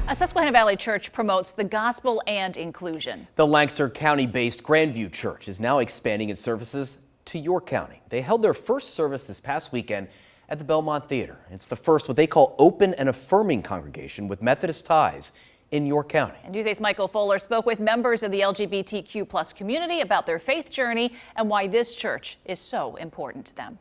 A Susquehanna Valley church promotes the gospel and inclusion. The Lancaster County-based Grandview Church is now expanding its services to York County. They held their first service this past weekend at the Belmont Theater. It's the first what they call open and affirming congregation with Methodist ties in York County. And News 8's Michael Fuller spoke with members of the LGBTQ+ community about their faith journey and why this church is so important to them.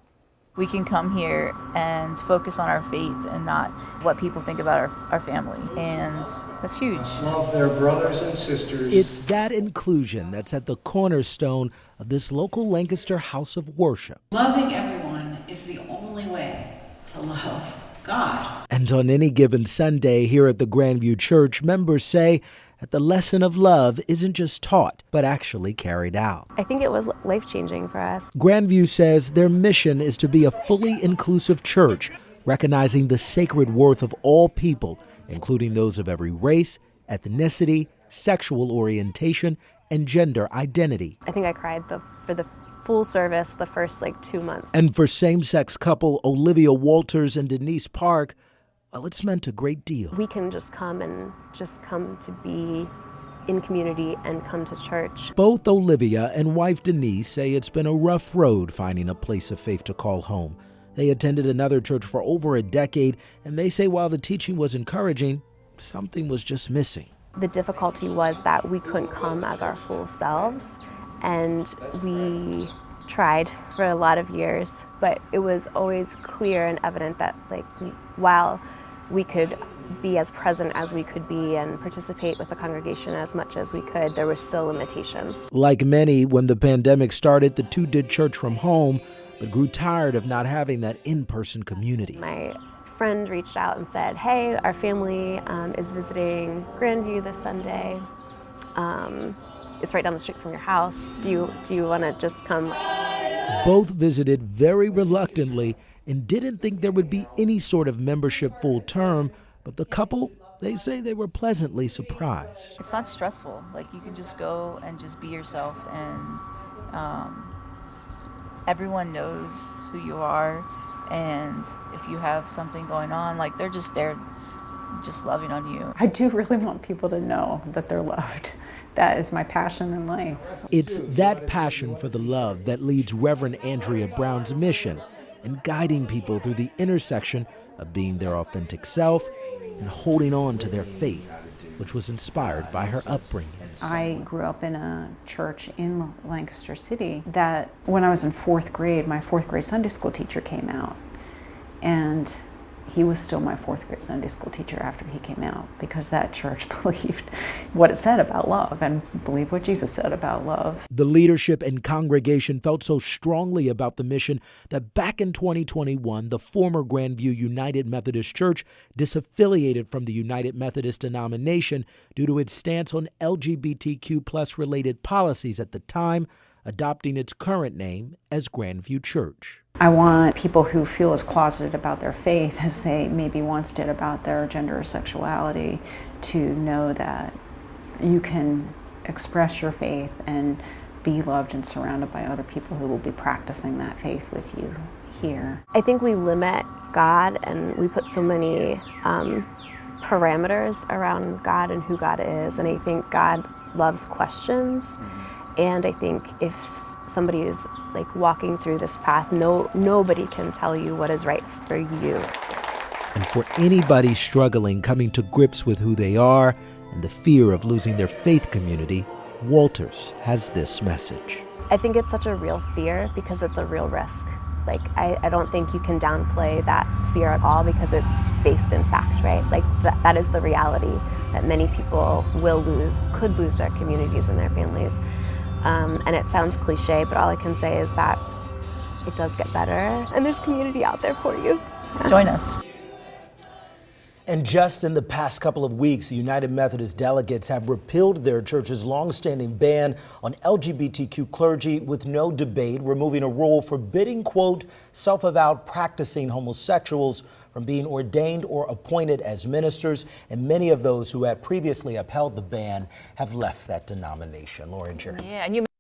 We can come here and focus on our faith and not what people think about our family. And that's huge. Love their brothers and sisters. It's that inclusion that's at the cornerstone of this local Lancaster house of worship. Loving everyone is the only way to love God. And on any given Sunday here at the Grandview Church, members say that the lesson of love isn't just taught, but actually carried out. I think it was life-changing for us. Grandview says their mission is to be a fully inclusive church, recognizing the sacred worth of all people, including those of every race, ethnicity, sexual orientation, and gender identity. I think I cried for the full service the first 2 months. And for same-sex couple Olivia Walters and Denise Park, well, it's meant a great deal. We can just come to be in community and come to church. Both Olivia and wife Denise say it's been a rough road finding a place of faith to call home. They attended another church for over a decade, and they say while the teaching was encouraging, something was just missing. The difficulty was that we couldn't come as our full selves, and we tried for a lot of years, but it was always clear and evident that while we could be as present as we could be and participate with the congregation as much as we could, there were still limitations. Like many, when the pandemic started, the two did church from home, but grew tired of not having that in-person community. My friend reached out and said, hey, our family is visiting Grandview this Sunday. It's right down the street from your house. Do you want to just come? Both visited very reluctantly and didn't think there would be any sort of membership full term, but the couple, they say they were pleasantly surprised. It's not stressful. You can just go and just be yourself, and everyone knows who you are, and if you have something going on, they're just there just loving on you. I do really want people to know that they're loved. That is my passion in life. It's that passion for the love that leads Reverend Andrea Brown's mission in guiding people through the intersection of being their authentic self and holding on to their faith, which was inspired by her upbringing. I grew up in a church in Lancaster City that when I was in 4th grade, my 4th grade Sunday school teacher came out, and he was still my 4th grade Sunday school teacher after he came out, because that church believed what it said about love and believed what Jesus said about love. The leadership and congregation felt so strongly about the mission that back in 2021, the former Grandview United Methodist Church disaffiliated from the United Methodist denomination due to its stance on LGBTQ+ related policies at the time, adopting its current name as Grandview Church. I want people who feel as closeted about their faith as they maybe once did about their gender or sexuality to know that you can express your faith and be loved and surrounded by other people who will be practicing that faith with you here. I think we limit God, and we put so many parameters around God and who God is, and I think God loves questions. And I think if somebody is walking through this path, nobody can tell you what is right for you. And for anybody struggling coming to grips with who they are and the fear of losing their faith community, Walters has this message. I think it's such a real fear because it's a real risk. I don't think you can downplay that fear at all because it's based in fact, right? That is the reality that many people could lose their communities and their families. And it sounds cliche, but all I can say is that it does get better, and there's community out there for you. Join us. And just in the past couple of weeks, the United Methodist delegates have repealed their church's longstanding ban on LGBTQ clergy with no debate, removing a rule forbidding, quote, self-avowed practicing homosexuals from being ordained or appointed as ministers. And many of those who had previously upheld the ban have left that denomination. Lauren Jeremy. Yeah, and you